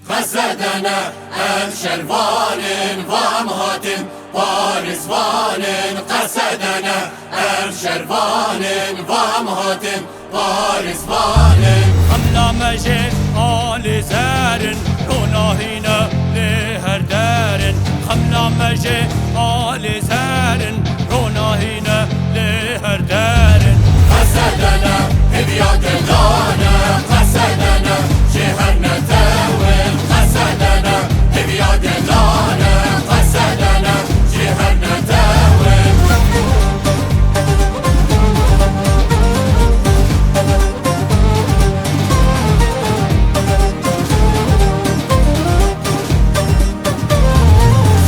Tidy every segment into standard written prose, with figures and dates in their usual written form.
قصدنا ام شروان وام هاتن پارسوان قصدنا ام شروان وام هاتن پارسوان خمنا مجه آل زارن گناهینا لهر دارن خمنا مجه آل زارن گناهینا لهر دارن قصدنا هبیا دلانا قصدنا شهر نتاول قصدنا هبیا دلانا قصدنا شهر نتاول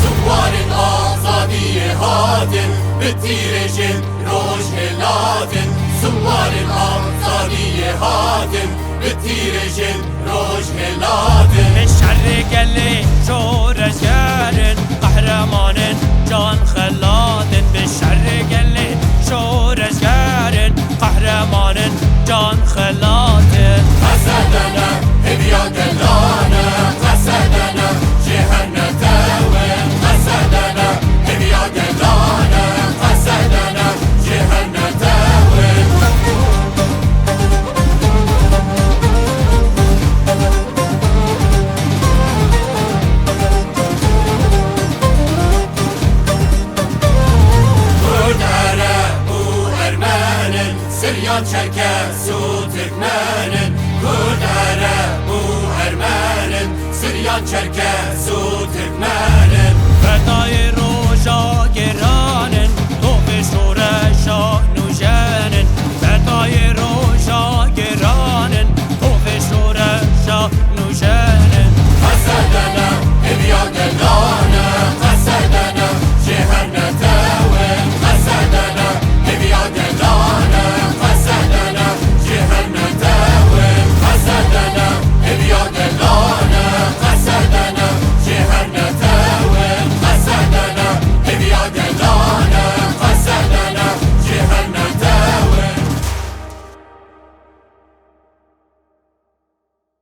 سوار آزادی هاتن بتیرجن روش هلاتن سوار آزادی هاتن بتیرجن روش هلاتن الشر قلي شو رزقارن قهرمان جان خلادن بالشر قلي شو رزقارن قهرمان جان خلادن قصدنا هبیا دلانا قصدنا شهر نتاول قصدنا هبیا دلانا قصدنا شهر نتاول kurd Arab و ارمن سریان چرکس و ترکمن kurd Arab و ارمن سریان چرکس و ترکمن فدای رو